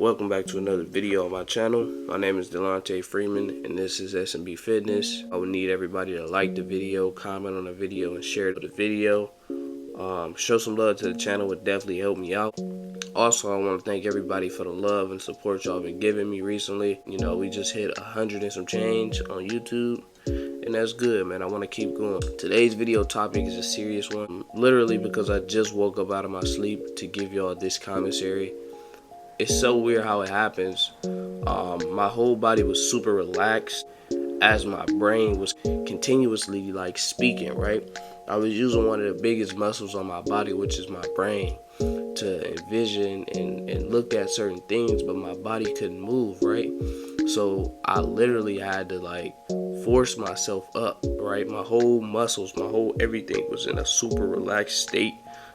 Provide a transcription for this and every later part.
Welcome back to another video on my channel. My name is Delonte Freeman and this is S.M.B Fitness. I would need everybody to like the video, comment on the video, and share the video. Show some love to the channel would definitely help me out. Also, I want to thank everybody for the love and support y'all been giving me recently. You know, we just hit 100 and some change on YouTube, and that's good, man. I want to keep going. Today's video topic is a serious one, literally because I just woke up out of my sleep to give y'all this commentary. It's so weird how it happens. My whole body was super relaxed as my brain was continuously like speaking, right? I was using one of the biggest muscles on my body, which is my brain, to envision and look at certain things, but my body couldn't move, right? So I literally had to like force myself up, right? My whole muscles, my whole everything was in a super relaxed state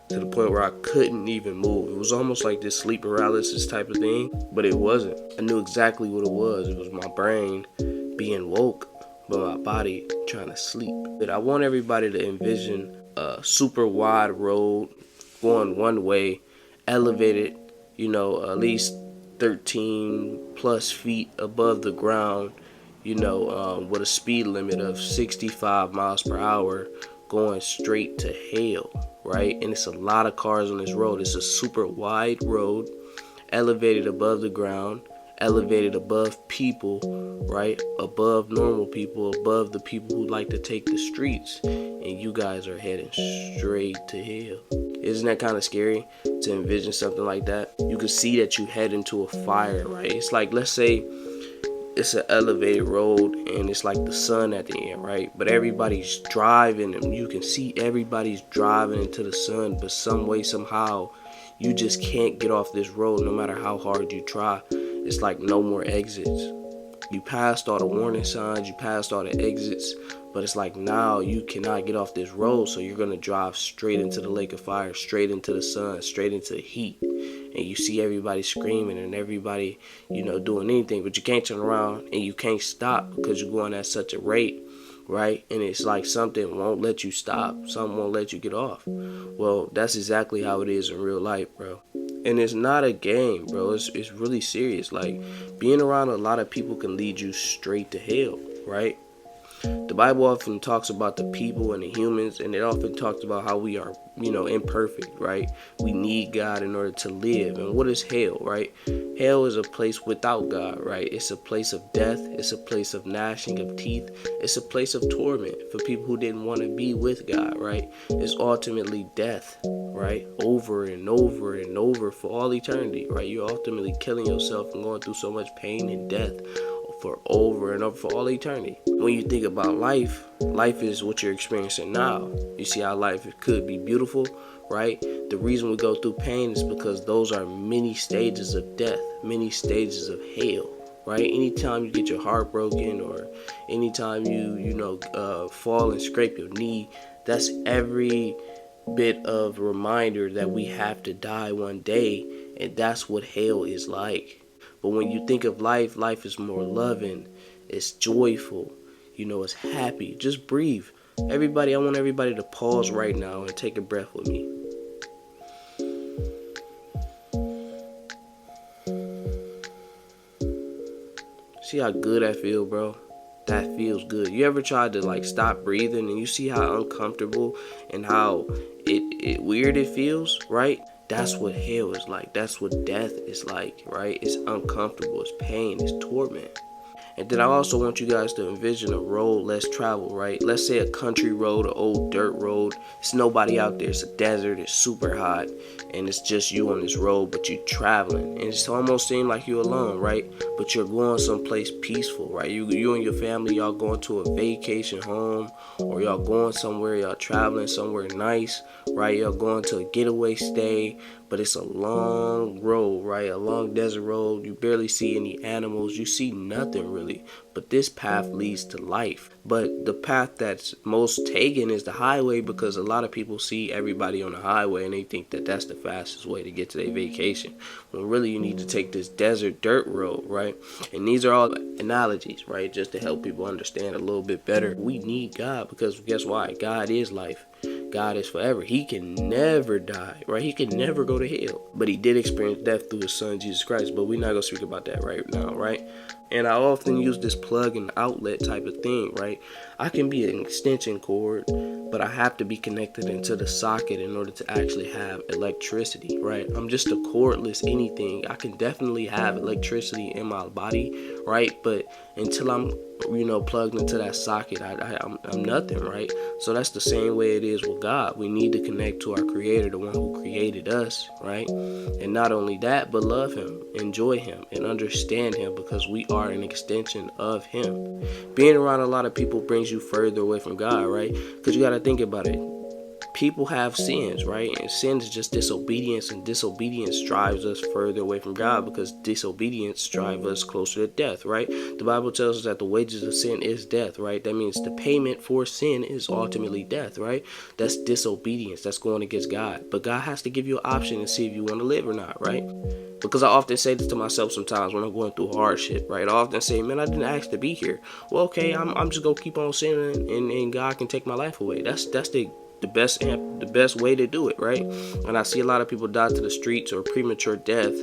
to the point where I couldn't even move. It was almost like this sleep paralysis type of thing, but it wasn't. I knew exactly what it was. It was my brain being woke, but my body trying to sleep. But I want everybody to envision a super wide road going one way, elevated, you know, at least 13 plus feet above the ground, you know, with a speed limit of 65 miles per hour going straight to hell, right? And it's a lot of cars on this road. It's a super wide road, elevated above the ground, elevated above people, right? Above normal people, above the people who like to take the streets, and you guys are heading straight to hell. Isn't that kind of scary to envision something like that? You can see that you head into a fire, right? It's like, let's say it's an elevated road and it's like the sun at the end, right? But everybody's driving and you can see everybody's driving into the sun, but some way, somehow, you just can't get off this road no matter how hard you try. It's like no more exits. You passed all the warning signs, you passed all the exits, but it's like now you cannot get off this road, so you're gonna drive straight into the lake of fire, straight into the sun, straight into the heat. And you see everybody screaming and everybody, you know, doing anything, but you can't turn around and you can't stop because you're going at such a rate, right? And it's like something won't let you stop, something won't let you get off. Well, that's exactly how it is in real life, bro. And it's not a game, bro. It's really serious. Like, being around a lot of people can lead you straight to hell, right? The Bible often talks about the people and the humans, and it often talks about how we are, you know, imperfect, right? We need God in order to live. And what is hell, right? Hell is a place without God, right? It's a place of death. It's a place of gnashing of teeth. It's a place of torment for people who didn't want to be with God, right? It's ultimately death, right? Over and over and over for all eternity, right? You're ultimately killing yourself and going through so much pain and death for over and over for all eternity. When you think about life, life is what you're experiencing now. You see how life could be beautiful, right? The reason we go through pain is because those are many stages of death, many stages of hell, right? Anytime you get your heart broken or anytime you fall and scrape your knee, that's every bit of reminder that we have to die one day, and that's what hell is like. But when you think of life, life is more loving, it's joyful, you know, it's happy. Just breathe. Everybody, I want everybody to pause right now and take a breath with me. See how good that feels, bro? That feels good. You ever tried to like stop breathing and you see how uncomfortable and how it weird it feels, right? That's what hell is like. That's what death is like, right? It's uncomfortable, it's pain, it's torment. And then I also want you guys to envision a road less traveled, right? Let's say a country road, an old dirt road. It's nobody out there. It's a desert. It's super hot. And it's just you on this road, but you're traveling. And it's almost seems like you're alone, right? But you're going someplace peaceful, right? You and your family, y'all going to a vacation home, or y'all going somewhere, y'all traveling somewhere nice, right? Y'all going to a getaway stay, but it's a long road, right? A long desert road. You barely see any animals. You see nothing really. But this path leads to life. But the path that's most taken is the highway, because a lot of people see everybody on the highway and they think that that's the fastest way to get to their vacation. When really you need to take this desert dirt road, right? And these are all analogies, right? Just to help people understand a little bit better. We need God because guess why? God is life. God is forever. He can never die, right? He can never go to hell. But he did experience death through his son, Jesus Christ. But we're not going to speak about that right now, right? And I often use this plug and outlet type of thing, right? I can be an extension cord, but I have to be connected into the socket in order to actually have electricity, right? I'm just a cordless anything. I can definitely have electricity in my body, right? But until I'm, plugged into that socket, I'm nothing, right? So that's the same way it is with God. We need to connect to our Creator, the one who created us, right? And not only that, but love Him, enjoy Him, and understand Him, because we are an extension of Him. Being around a lot of people brings you further away from God, right? Because you got to think about it. People have sins, right? And sin is just disobedience, and disobedience drives us further away from God, because disobedience drives us closer to death, right? The Bible tells us that the wages of sin is death, right? That means the payment for sin is ultimately death, right? That's disobedience. That's going against God. But God has to give you an option to see if you want to live or not, right? Because I often say this to myself sometimes when I'm going through hardship, right? I often say, man, I didn't ask to be here. Well, okay, I'm just going to keep on sinning, and God can take my life away. That's the best way to do it, right? And I see a lot of people die to the streets or premature death,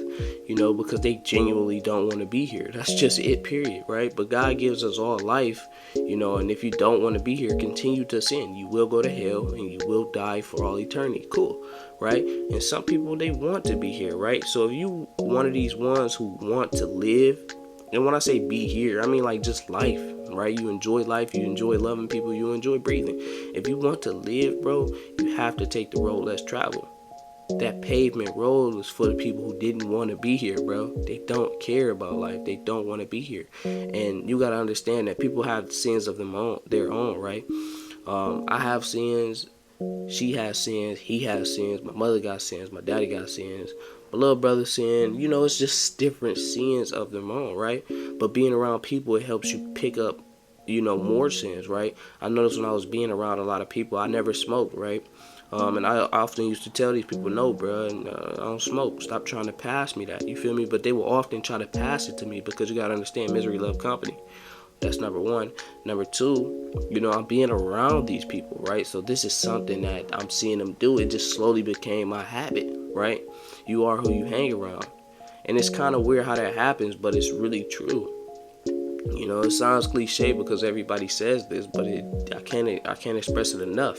because they genuinely don't want to be here. That's just it, period, right? But God gives us all life, and if you don't want to be here, continue to sin. You will go to hell and you will die for all eternity. Cool, right? And some people, they want to be here, right? So if you one of these ones who want to live, and when I say be here, I mean like just life, right? You enjoy life, you enjoy loving people, you enjoy breathing. If you want to live, bro, you have to take the road less traveled. That pavement road was for the people who didn't want to be here, bro. They don't care about life. They don't want to be here. And you got to understand that people have sins of their own, right? I have sins. She has sins. He has sins. My mother got sins. My daddy got sins. My little brother sin. It's just different sins of their own, right? But being around people, it helps you pick up, more sins, right? I noticed when I was being around a lot of people, I never smoked, right? And I often used to tell these people, no, bro, I don't smoke. Stop trying to pass me that. You feel me? But they will often try to pass it to me, because you got to understand, misery love company. That's number one. Number two, I'm being around these people, right? So this is something that I'm seeing them do. It just slowly became my habit, right? You are who you hang around. And it's kind of weird how that happens, but it's really true. It sounds cliche because everybody says this, but I can't express it enough.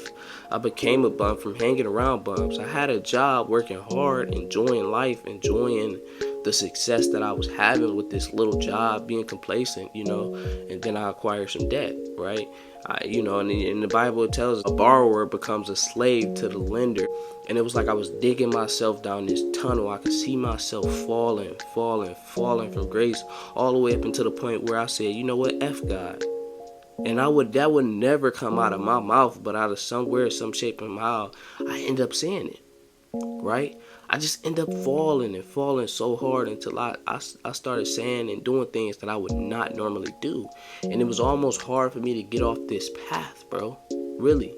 I became a bum from hanging around bums. I had a job, working hard, enjoying life, enjoying the success that I was having with this little job, being complacent, and then I acquired some debt, right? And in the Bible it tells a borrower becomes a slave to the lender. And it was like I was digging myself down this tunnel. I could see myself falling from grace all the way up until the point where I said, you know what, F God. And that would never come out of my mouth, but out of somewhere, some shape and how, I end up saying it, right? I just end up falling so hard until I started saying and doing things that I would not normally do. And it was almost hard for me to get off this path, bro. Really,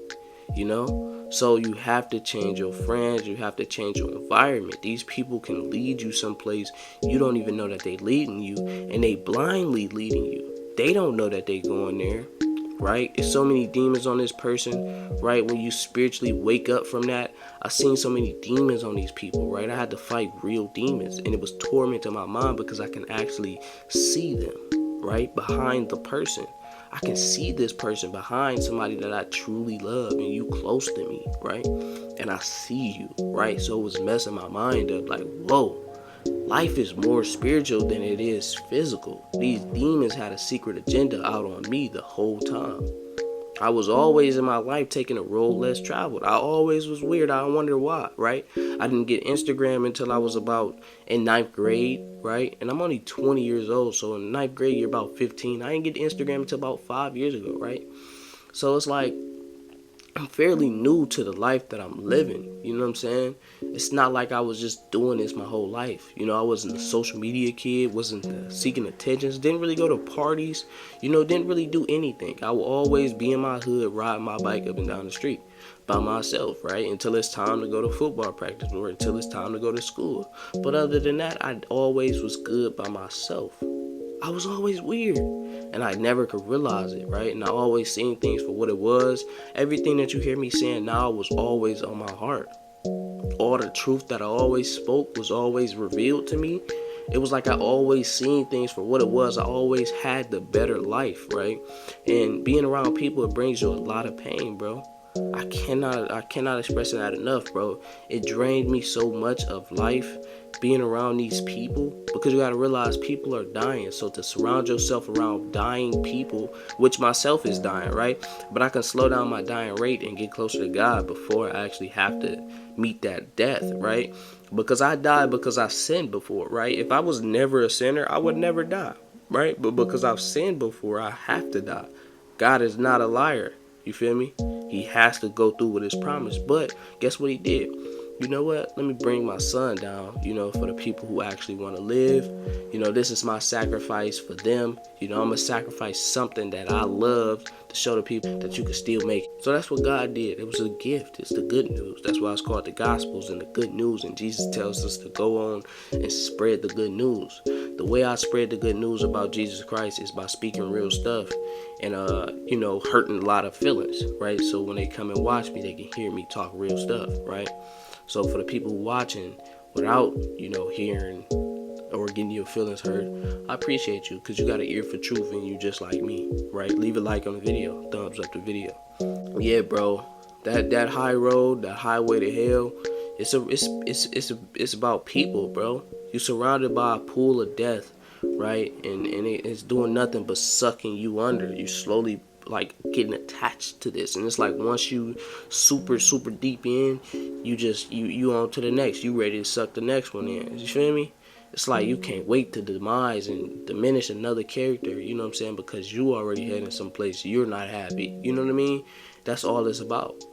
So you have to change your friends. You have to change your environment. These people can lead you someplace you don't even know that they leading you, and they blindly leading you. They don't know that they going there, right? There's so many demons on this person, right? When you spiritually wake up from that, I seen so many demons on these people, right? I had to fight real demons, and it was tormenting my mind because I can actually see them, right? Behind the person. I can see this person behind somebody that I truly love, and you close to me, right? And I see you, right? So it was messing my mind up, like, whoa. Life is more spiritual than it is physical. These demons had a secret agenda out on me the whole time. I was always in my life taking a road less traveled. I always was weird. I wonder why, right? I didn't get Instagram until I was about in 9th grade, right? And I'm only 20 years old, so in 9th grade, you're about 15. I didn't get Instagram until about 5 years ago, right? So it's like, I'm fairly new to the life that I'm living. You know what I'm saying? It's not like I was just doing this my whole life. I wasn't a social media kid, wasn't seeking attentions, didn't really go to parties, didn't really do anything. I would always be in my hood, riding my bike up and down the street by myself, right? Until it's time to go to football practice or until it's time to go to school. But other than that, I always was good by myself. I was always weird. And I never could realize it, right? And I always seen things for what it was. Everything that you hear me saying now was always on my heart. All the truth that I always spoke was always revealed to me. It was like I always seen things for what it was. I always had the better life, right? And being around people, it brings you a lot of pain, bro. I cannot express that enough, bro. It drained me so much of life being around these people, because you gotta realize people are dying. So to surround yourself around dying people, which myself is dying, right? But I can slow down my dying rate and get closer to God before I actually have to meet that death, right? Because I died because I sinned before, right? If I was never a sinner, I would never die, right? But because I've sinned before, I have to die. God is not a liar. You feel me? He has to go through with his promise. But guess what he did? You know what? Let me bring my son down, for the people who actually want to live. This is my sacrifice for them. I'm going to sacrifice something that I love to show the people that you can still make it. So that's what God did. It was a gift. It's the good news. That's why it's called the Gospels and the good news. And Jesus tells us to go on and spread the good news. The way I spread the good news about Jesus Christ is by speaking real stuff and, hurting a lot of feelings, right? So when they come and watch me, they can hear me talk real stuff, right? So for the people watching without, hearing or getting your feelings hurt, I appreciate you, because you got an ear for truth and you just like me, right? Leave a like on the video, thumbs up the video. Yeah, bro, that high road, that highway to hell, it's about people, bro. You're surrounded by a pool of death, right? And it's doing nothing but sucking you under. You slowly getting attached to this, and it's like once you super deep in, you on to the next. You ready to suck the next one in. You feel me? It's like you can't wait to demise and diminish another character, you know what I'm saying, because you already heading someplace you're not happy. You know what I mean? That's all it's about.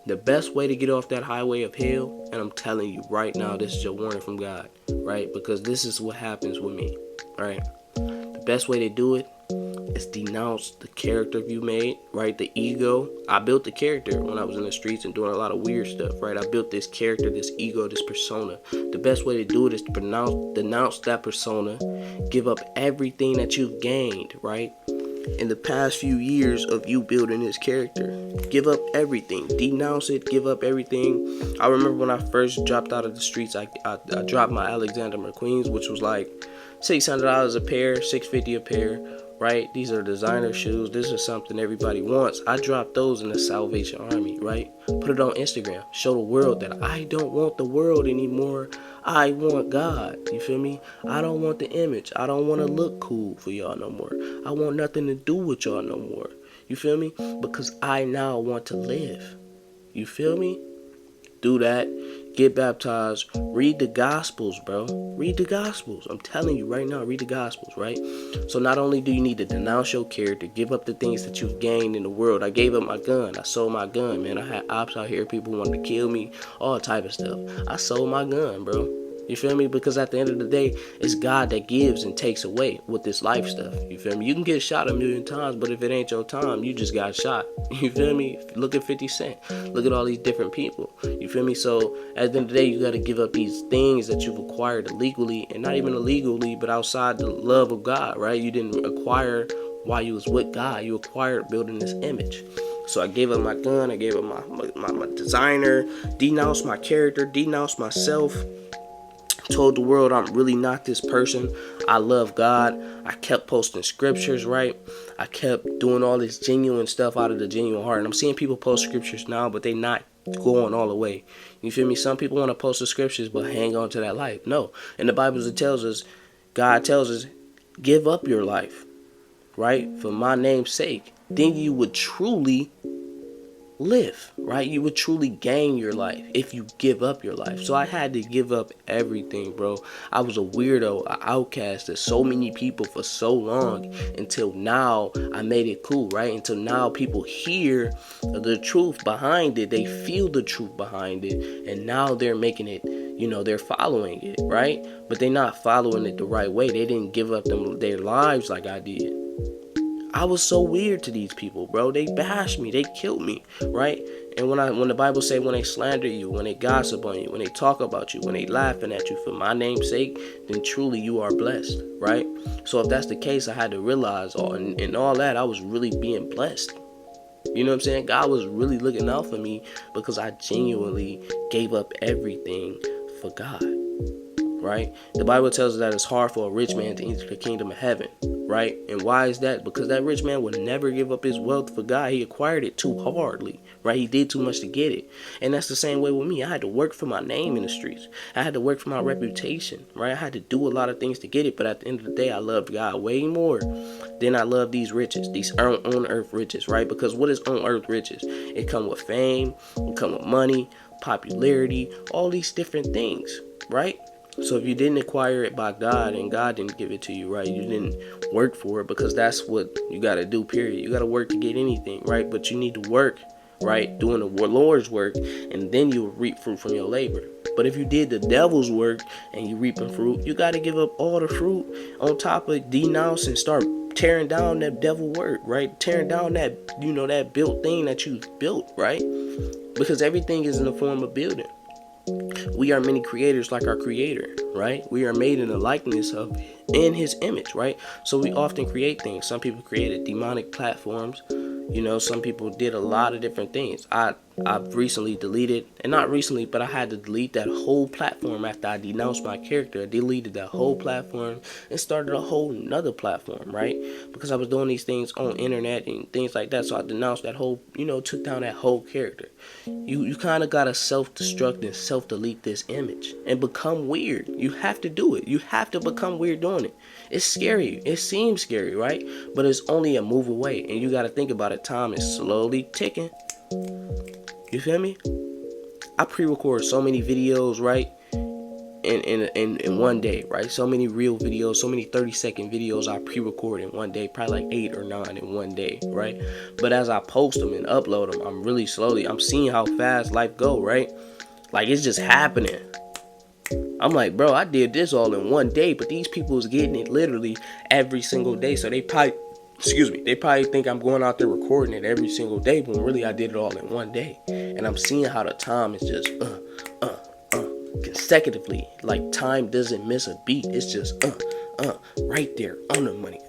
The best way to get off that highway of hell, and I'm telling you right now, this is your warning from God, right? Because this is what happens with me, right? The best way to do it is denounce the character you made, right? The ego. I built the character when I was in the streets and doing a lot of weird stuff, right? I built this character, this ego, this persona. The best way to do it is to denounce that persona, give up everything that you've gained, right? In the past few years of you building this character. Give up everything. Denounce it. Give up everything. I remember when I first dropped out of the streets, I dropped my Alexander McQueens, which was like $600 a pair, $650 a pair, right? These are designer shoes. This is something everybody wants. I dropped those in the Salvation Army, right? Put it on Instagram. Show the world that I don't want the world anymore. I want God. You feel me? I don't want the image. I don't want to look cool for y'all no more. I want nothing to do with y'all no more. You feel me? Because I now want to live. You feel me? Do that. Get baptized. Read the Gospels, bro. Read the Gospels. I'm telling you right now, read the Gospels, right? So not only do you need to denounce your character, give up the things that you've gained in the world. I gave up my gun. I sold my gun, man. I had ops out here. People wanted to kill me. All type of stuff. I sold my gun, bro. You feel me? Because at the end of the day, it's God that gives and takes away with this life stuff. You feel me? You can get shot 1,000,000 times, but if it ain't your time, you just got shot. You feel me? Look at 50 Cent. Look at all these different people. You feel me? So at the end of the day, you got to give up these things that you've acquired illegally, and not even illegally, but outside the love of God, right? You didn't acquire while you was with God. You acquired building this image. So I gave up my gun. I gave up my designer. Denounced my character. Denounced myself. Told the world I'm really not this person. I love God. I kept posting scriptures, right? I kept doing all this genuine stuff out of the genuine heart. And I'm seeing people post scriptures now, but they not going all the way. You feel me? Some people want to post the scriptures, but hang on to that life. No. In the Bible, it tells us, God tells us, give up your life, right? For my name's sake. Then you would truly live, right? You would truly gain your life if you give up your life. So I had to give up everything, bro. I was a weirdo, an outcast to so many people for so long, until now I made it cool, right? Until now people hear the truth behind it. They feel the truth behind it, and now they're making it, they're following it, right? But they're not following it the right way. They didn't give up their lives like I did. I was so weird to these people, bro. They bashed me, they killed me, right? And when the Bible say when they slander you, when they gossip on you, when they talk about you, when they laughing at you for my name's sake, then truly you are blessed, right? So if that's the case, I had to realize in all that I was really being blessed. You know what I'm saying? God was really looking out for me because I genuinely gave up everything for God, right? The Bible tells us that it's hard for a rich man to enter the kingdom of heaven, right? And why is that? Because that rich man would never give up his wealth for God. He acquired it too hardly, right? He did too much to get it. And that's the same way with me. I had to work for my name in the streets. I had to work for my reputation, right? I had to do a lot of things to get it. But at the end of the day, I loved God way more than I love these riches, these on earth riches, right? Because what is on earth riches? It come with fame, it come with money, popularity, all these different things, right? So if you didn't acquire it by God and God didn't give it to you, right? You didn't work for it, because that's what you got to do, period. You got to work to get anything, right? But you need to work, right? Doing the Lord's work, and then you will reap fruit from your labor. But if you did the devil's work and you reaping fruit, you got to give up all the fruit on top of denounce and start tearing down that devil work, right? Tearing down that, that built thing that you built, right? Because everything is in the form of building. We are many creators like our creator, right? We are made in the likeness of, in his image, right? So we often create things. Some people created demonic platforms. Some people did a lot of different things. I've recently deleted, and not recently, but I had to delete that whole platform after I denounced my character. I deleted that whole platform and started a whole nother platform, right? Because I was doing these things on internet and things like that. So I denounced that whole, took down that whole character. You kind of got to self-destruct and self-delete this image and become weird. You have to do it. You have to become weird doing it. It's scary. It seems scary, right? But it's only a move away. And you got to think about it. Time is slowly ticking. You feel me? I pre-record so many videos, right? In one day, right? So many real videos, so many 30-second videos I pre-record in one day, probably like 8 or 9 in one day, right? But as I post them and upload them, I'm seeing how fast life go, right? Like, it's just happening. I'm like, bro, I did this all in one day, but these people is getting it literally every single day. So they probably think I'm going out there recording it every single day, when really I did it all in one day. And I'm seeing how the time is just consecutively. Like, time doesn't miss a beat. It's just right there on the money.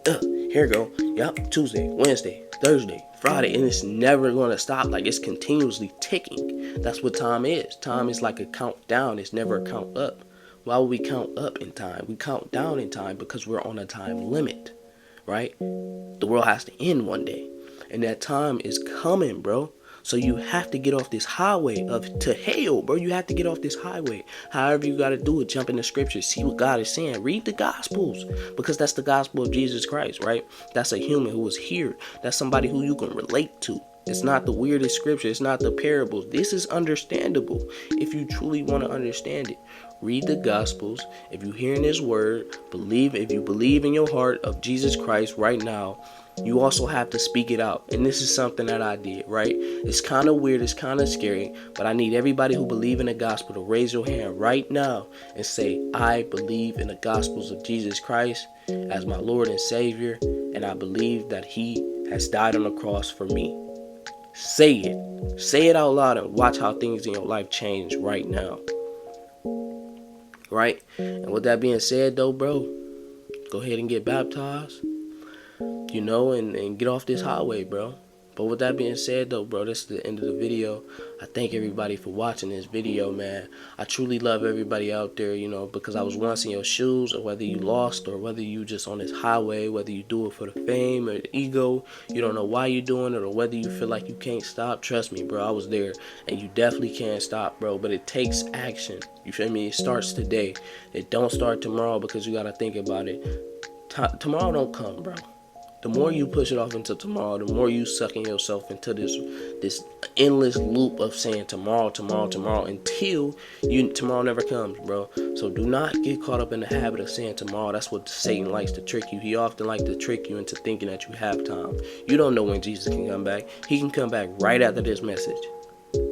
Here we go. Yep, Tuesday, Wednesday, Thursday, Friday, and it's never going to stop. Like, it's continuously ticking. That's what time is. Time is like a countdown. It's never a count up. Why would we count up in time? We count down in time because we're on a time limit, right? The world has to end one day, and that time is coming, bro. So you have to get off this highway to hell, bro. You have to get off this highway. However you got to do it, jump in the scriptures, see what God is saying. Read the Gospels, because that's the gospel of Jesus Christ, right? That's a human who was here. That's somebody who you can relate to. It's not the weirdest scripture. It's not the parables. This is understandable if you truly want to understand it. Read the Gospels. If you're hearing this word, if you believe in your heart of Jesus Christ right now, you also have to speak it out. And this is something that I did, right? It's kind of weird. It's kind of scary. But I need everybody who believe in the gospel to raise your hand right now and say, I believe in the gospels of Jesus Christ as my Lord and Savior. And I believe that he has died on the cross for me. Say it. Say it out loud and watch how things in your life change right now. Right? And with that being said, though, bro, go ahead and get baptized, and get off this highway, bro. But with that being said, though, bro, this is the end of the video. I thank everybody for watching this video, man. I truly love everybody out there, because I was once in your shoes, or whether you lost, or whether you just on this highway, whether you do it for the fame or the ego, you don't know why you're doing it, or whether you feel like you can't stop. Trust me, bro, I was there, and you definitely can't stop, bro. But it takes action. You feel me? It starts today. It don't start tomorrow, because you got to think about it. Tomorrow don't come, bro. The more you push it off until tomorrow, the more you sucking yourself into this endless loop of saying tomorrow, until tomorrow never comes, bro. So do not get caught up in the habit of saying tomorrow. That's what Satan likes to trick you. He often likes to trick you into thinking that you have time. You don't know when Jesus can come back. He can come back right after this message.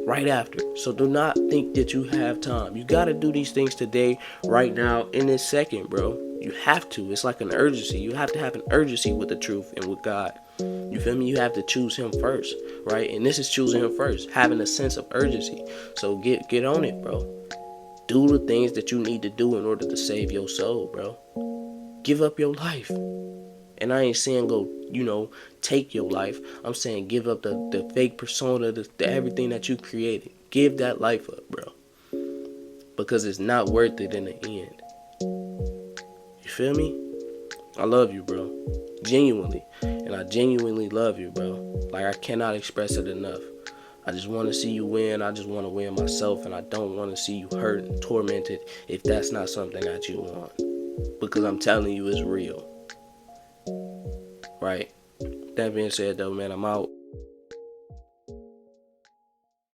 Right after. So do not think that you have time. You got to do these things today, right now, in this second, bro. You have to. It's like an urgency. You have to have an urgency with the truth and with God. You feel me? You have to choose him first, right? And this is choosing him first, having a sense of urgency. So get on it, bro. Do the things that you need to do in order to save your soul, bro. Give up your life. And I ain't saying go, take your life. I'm saying give up the fake persona, the everything that you created. Give that life up, bro. Because it's not worth it in the end. You feel me? I love you, bro. Genuinely. And I genuinely love you, bro. Like, I cannot express it enough. I just want to see you win. I just want to win myself. And I don't want to see you hurt and tormented if that's not something that you want. Because I'm telling you, it's real. Right? That being said, though, man, I'm out.